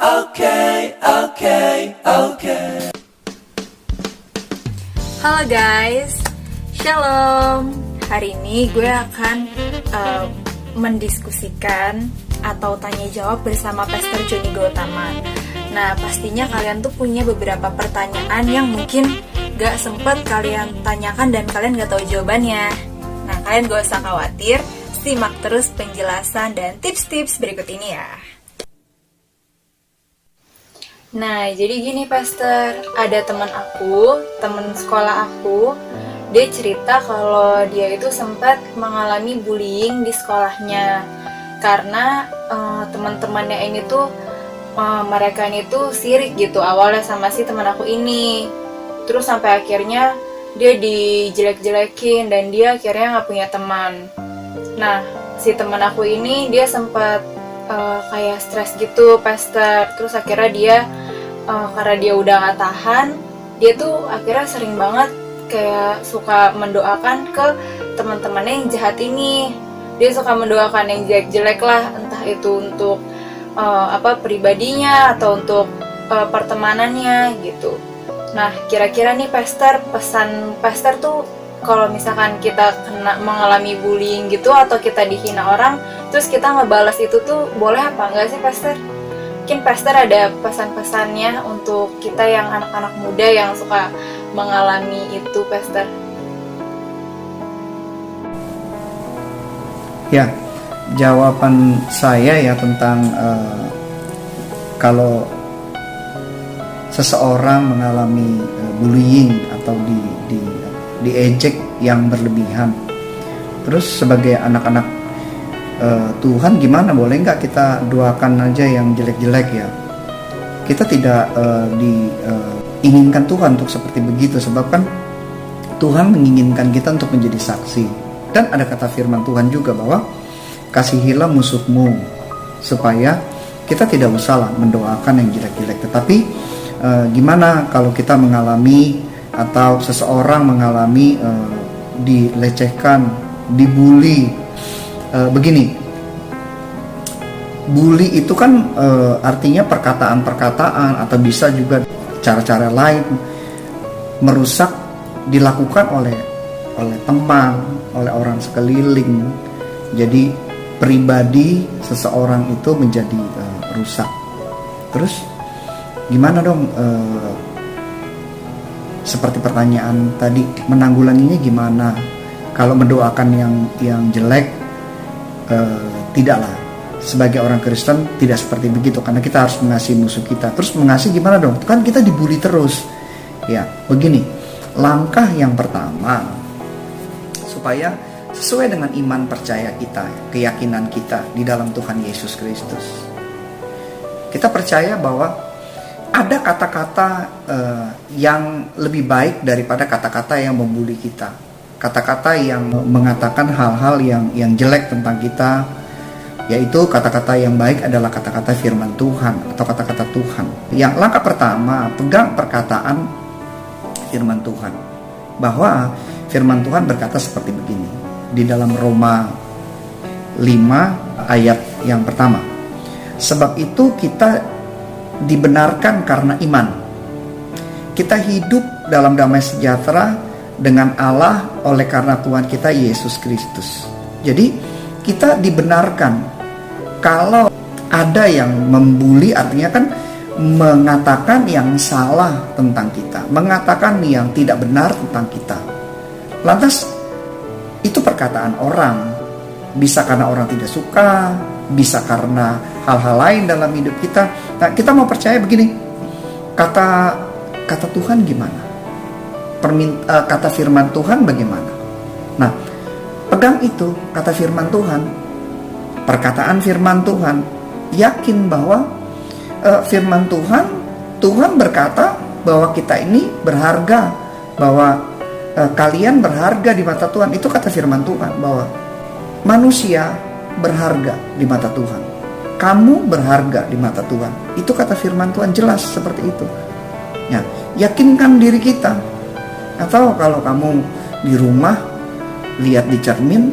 Okay, okay, okay. Halo guys, Shalom. Hari ini gue akan mendiskusikan atau tanya jawab bersama Pastor Johnny Gautama. Nah, pastinya kalian tuh punya beberapa pertanyaan yang mungkin gak sempet kalian tanyakan dan kalian gak tahu jawabannya. Nah, kalian gak usah khawatir, simak terus penjelasan dan tips-tips berikut ini ya. Nah, jadi gini Pastor, ada teman sekolah aku, dia cerita kalau dia itu sempat mengalami bullying di sekolahnya karena teman-temannya ini tuh mereka ini tuh sirik gitu awalnya sama si teman aku ini. Terus sampai akhirnya dia dijelek-jelekin dan dia akhirnya nggak punya teman. Nah, si teman aku ini dia sempat kayak stres gitu Pastor. Terus akhirnya dia karena dia udah gak tahan, dia tuh akhirnya sering banget kayak suka mendoakan ke teman-temannya yang jahat ini. Dia suka mendoakan yang jelek-jelek lah, entah itu untuk pribadinya atau untuk pertemanannya gitu. Nah, kira-kira nih Pastor, pesan Pastor tuh kalau misalkan kita mengalami bullying gitu atau kita dihina orang, terus kita ngebalas itu tuh boleh apa enggak sih Pastor? Mungkin Pastor ada pesan-pesannya untuk kita yang anak-anak muda yang suka mengalami itu, Pastor. Ya, jawaban saya ya tentang kalau seseorang mengalami bullying atau diejek yang berlebihan. Terus sebagai anak-anak Tuhan gimana, boleh nggak kita doakan aja yang jelek-jelek ya? Kita tidak diinginkan Tuhan untuk seperti begitu, sebab kan Tuhan menginginkan kita untuk menjadi saksi. Dan ada kata firman Tuhan juga bahwa kasihilah musuhmu, supaya kita tidak usahlah mendoakan yang jelek-jelek. Tetapi gimana kalau kita mengalami atau seseorang mengalami dilecehkan, dibully? Begini, bully itu kan artinya perkataan-perkataan atau bisa juga cara-cara lain merusak dilakukan oleh teman, oleh orang sekeliling. Jadi pribadi seseorang itu menjadi rusak. Terus gimana dong? Seperti pertanyaan tadi, menanggulanginya gimana? Kalau mendoakan yang jelek, tidaklah. Sebagai orang Kristen tidak seperti begitu, karena kita harus mengasihi musuh kita. Terus mengasihi gimana dong? Kan kita dibully terus. Ya, begini. Langkah yang pertama, supaya sesuai dengan iman percaya kita, keyakinan kita di dalam Tuhan Yesus Kristus. Kita percaya bahwa ada kata-kata yang lebih baik daripada kata-kata yang membuli kita. Kata-kata yang mengatakan hal-hal yang jelek tentang kita, yaitu kata-kata yang baik adalah kata-kata firman Tuhan atau kata-kata Tuhan. Yang langkah pertama, pegang perkataan firman Tuhan, bahwa firman Tuhan berkata seperti begini di dalam Roma 5 ayat yang pertama. Sebab itu kita dibenarkan karena iman, kita hidup dalam damai sejahtera dengan Allah oleh karena Tuhan kita Yesus Kristus. Jadi kita dibenarkan. Kalau ada yang membuli, artinya kan mengatakan yang salah tentang kita, mengatakan yang tidak benar tentang kita. Lantas itu perkataan orang, bisa karena orang tidak suka, bisa karena hal-hal lain dalam hidup kita. Nah, kita mau percaya begini, kata Tuhan gimana? Kata firman Tuhan bagaimana? Nah, pegang itu kata firman Tuhan, perkataan firman Tuhan, yakin bahwa firman Tuhan berkata bahwa kita ini berharga, bahwa kalian berharga di mata Tuhan. Itu kata firman Tuhan, bahwa manusia berharga di mata Tuhan, kamu berharga di mata Tuhan. Itu kata firman Tuhan, jelas seperti itu ya. Yakinkan diri kita. Atau kalau kamu di rumah lihat di cermin,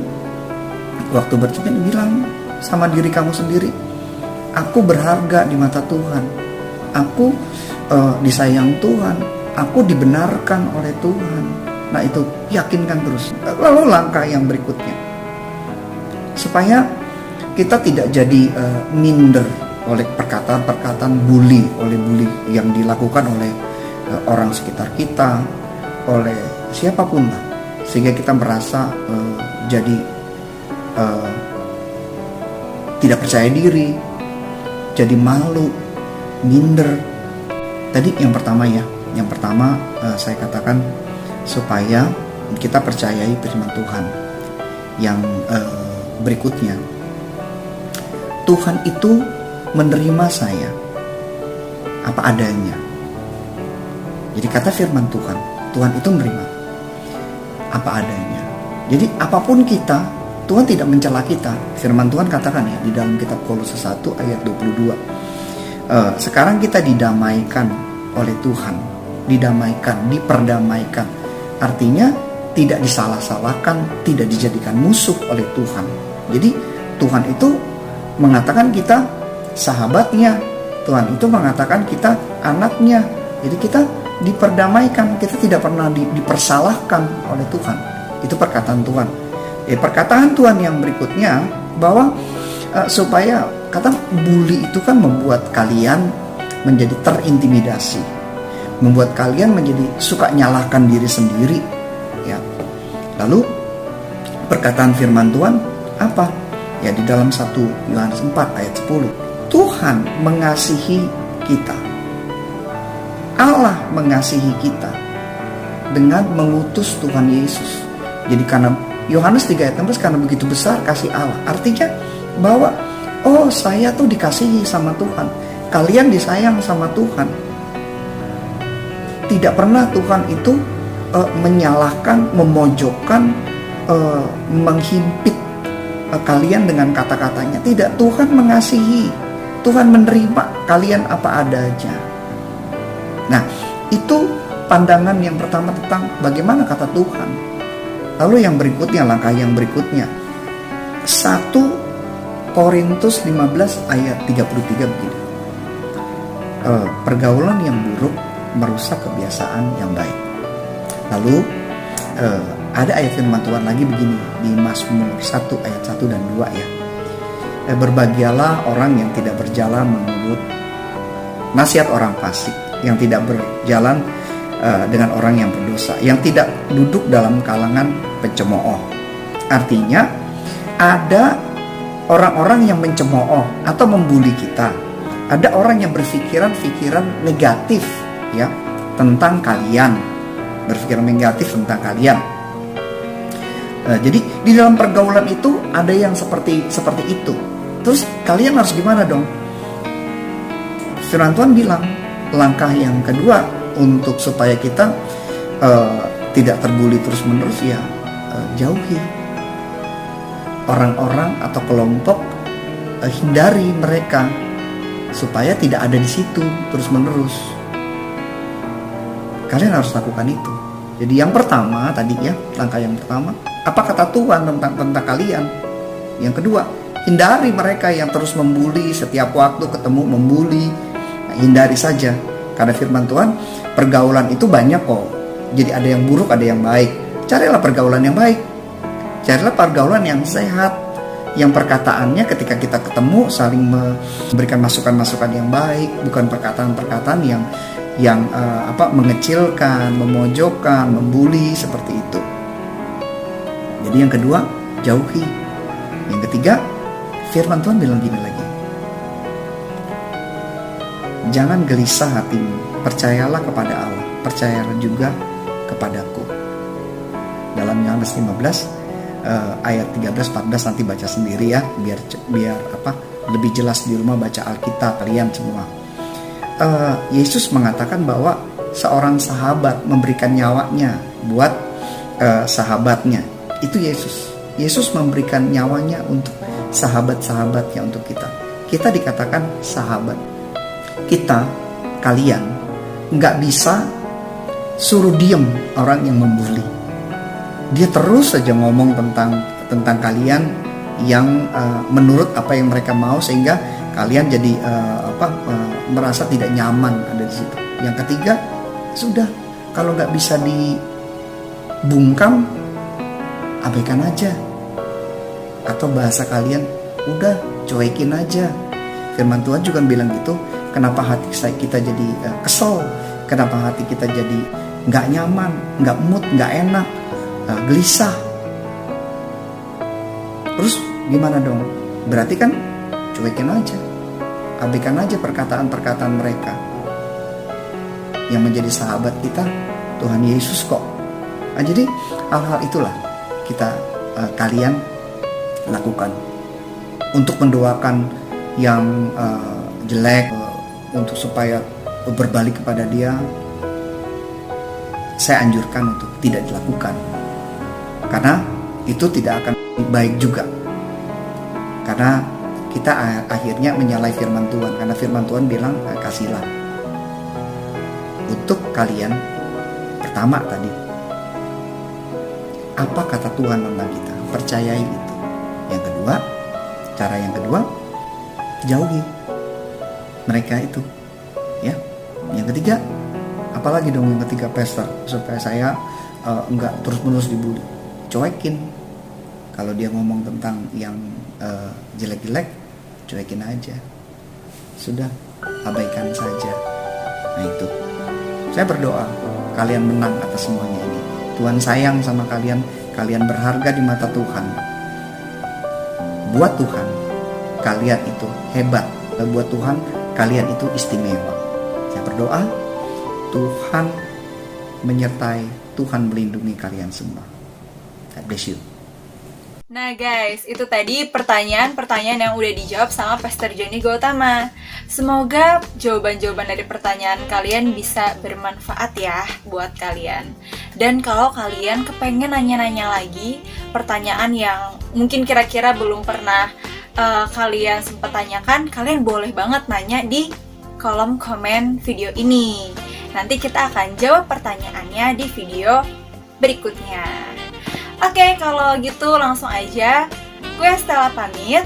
waktu bercermin bilang sama diri kamu sendiri, Aku berharga di mata Tuhan. Aku disayang Tuhan. Aku dibenarkan oleh Tuhan. Nah itu yakinkan terus. Lalu langkah yang berikutnya, supaya kita tidak jadi minder oleh perkataan-perkataan bully yang dilakukan oleh orang sekitar kita, oleh siapapun lah, sehingga kita merasa jadi tidak percaya diri, jadi malu, minder. Tadi yang pertama saya katakan supaya kita percayai firman Tuhan. Yang berikutnya, Tuhan itu menerima saya apa adanya. Jadi kata firman Tuhan, Tuhan itu menerima apa adanya. Jadi apapun kita, Tuhan tidak mencela kita. Firman Tuhan katakan ya di dalam kitab Kolose 1 ayat 22. Sekarang kita didamaikan oleh Tuhan, diperdamaikan. Artinya tidak disalah-salahkan, tidak dijadikan musuh oleh Tuhan. Jadi Tuhan itu mengatakan kita sahabatnya, Tuhan itu mengatakan kita anaknya. Jadi kita diperdamaikan, kita tidak pernah dipersalahkan oleh Tuhan. Itu perkataan Tuhan. Perkataan Tuhan yang berikutnya bahwa supaya kata bully itu kan membuat kalian menjadi terintimidasi, membuat kalian menjadi suka nyalahkan diri sendiri, ya. Lalu perkataan firman Tuhan apa? Ya di dalam 1 Yohanes 4 ayat 10. Tuhan mengasihi kita. Allah mengasihi kita dengan mengutus Tuhan Yesus. Jadi karena Yohanes 3 ayat 16, karena begitu besar kasih Allah. Artinya bahwa saya tuh dikasihi sama Tuhan. Kalian disayang sama Tuhan. Tidak pernah Tuhan itu menyalahkan, memojokkan, menghimpit kalian dengan kata-katanya. Tidak, Tuhan mengasihi. Tuhan menerima kalian apa adanya. Nah, itu pandangan yang pertama tentang bagaimana kata Tuhan. Lalu yang berikutnya, langkah yang berikutnya, 1 Korintus 15 ayat 33 begini. Pergaulan yang buruk merusak kebiasaan yang baik. Lalu ada ayat firman Tuhan lagi begini di Mazmur 1 ayat 1 dan 2 ya. Berbahagialah orang yang tidak berjalan menurut nasihat orang fasik, yang tidak berjalan dengan orang yang berdosa, yang tidak duduk dalam kalangan pencemooh. Artinya ada orang-orang yang mencemooh atau membuli kita. Ada orang yang berpikiran negatif ya tentang kalian, berpikiran negatif tentang kalian. Jadi di dalam pergaulan itu ada yang seperti itu. Terus kalian harus gimana dong? Firman Tuhan bilang langkah yang kedua untuk supaya kita tidak terbuli terus menerus ya jauhi orang-orang atau kelompok, hindari mereka supaya tidak ada di situ terus menerus. Kalian harus lakukan itu. Jadi yang pertama tadi ya, langkah yang pertama, apa kata Tuhan tentang kalian? Yang kedua, hindari mereka yang terus membuli, setiap waktu ketemu membuli. Nah, hindari saja. Karena firman Tuhan, pergaulan itu banyak kok. Jadi ada yang buruk, ada yang baik. Carilah pergaulan yang baik. Carilah pergaulan yang sehat, yang perkataannya ketika kita ketemu saling memberikan masukan-masukan yang baik, bukan perkataan-perkataan yang mengecilkan, memojokkan, membuli seperti itu. Jadi yang kedua, jauhi. Yang ketiga, firman Tuhan bilang gini lagi. Jangan gelisah hatimu, percayalah kepada Allah, percayalah juga kepadaku. Dalam Yohanes 15 ayat 13-14 nanti baca sendiri ya, biar lebih jelas di rumah baca Alkitab kalian semua. Yesus mengatakan bahwa seorang sahabat memberikan nyawanya buat sahabatnya. Itu Yesus. Yesus memberikan nyawanya untuk sahabat-sahabatnya, untuk kita. Kita dikatakan sahabat. Kita, kalian nggak bisa suruh diem orang yang membuli. Dia terus saja ngomong tentang kalian yang menurut apa yang mereka mau, sehingga kalian jadi merasa tidak nyaman ada di situ. Yang ketiga, sudah, kalau nggak bisa dibungkam, abaikan aja. Atau bahasa kalian, udah cuekin aja. Firman Tuhan juga bilang gitu. Kenapa hati kita jadi kesel? Kenapa hati kita jadi nggak nyaman, nggak mood, nggak enak, gelisah? Terus gimana dong? Berarti kan cuekin aja, abaikan aja perkataan-perkataan mereka. Yang menjadi sahabat kita Tuhan Yesus kok. Nah, jadi hal-hal itulah kalian lakukan untuk mendoakan yang jelek, untuk supaya berbalik kepada dia. Saya anjurkan untuk tidak dilakukan, karena itu tidak akan baik juga. Karena kita akhirnya menyalahi firman Tuhan. Karena firman Tuhan bilang kasihlah. Untuk kalian, pertama tadi, apa kata Tuhan tentang kita? Percayai itu. Yang kedua, cara yang kedua, jauhi mereka itu, ya. Yang ketiga, apalagi dong yang ketiga, pastor, supaya saya enggak terus-menerus dibully. Cuekin. Kalau dia ngomong tentang yang jelek-jelek, cuekin aja. Sudah, abaikan saja. Nah itu. Saya berdoa kalian menang atas semuanya ini. Tuhan sayang sama kalian, kalian berharga di mata Tuhan. Buat Tuhan, kalian itu hebat. Buat Tuhan, kalian itu istimewa. Saya berdoa, Tuhan menyertai, Tuhan melindungi kalian semua. God bless you. Nah guys, itu tadi pertanyaan-pertanyaan yang udah dijawab sama Pastor Johnny Gautama. Semoga jawaban-jawaban dari pertanyaan kalian bisa bermanfaat ya buat kalian. Dan kalau kalian kepengen nanya-nanya lagi pertanyaan yang mungkin kira-kira belum pernah kalian sempat tanyakan, kalian boleh banget nanya di kolom komen video ini. Nanti kita akan jawab pertanyaannya di video berikutnya. Oke, kalau gitu langsung aja. Gue Stella pamit.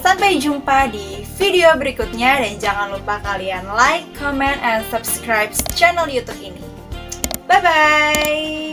Sampai jumpa di video berikutnya. Dan jangan lupa kalian like, comment, and subscribe channel YouTube ini. Bye-bye!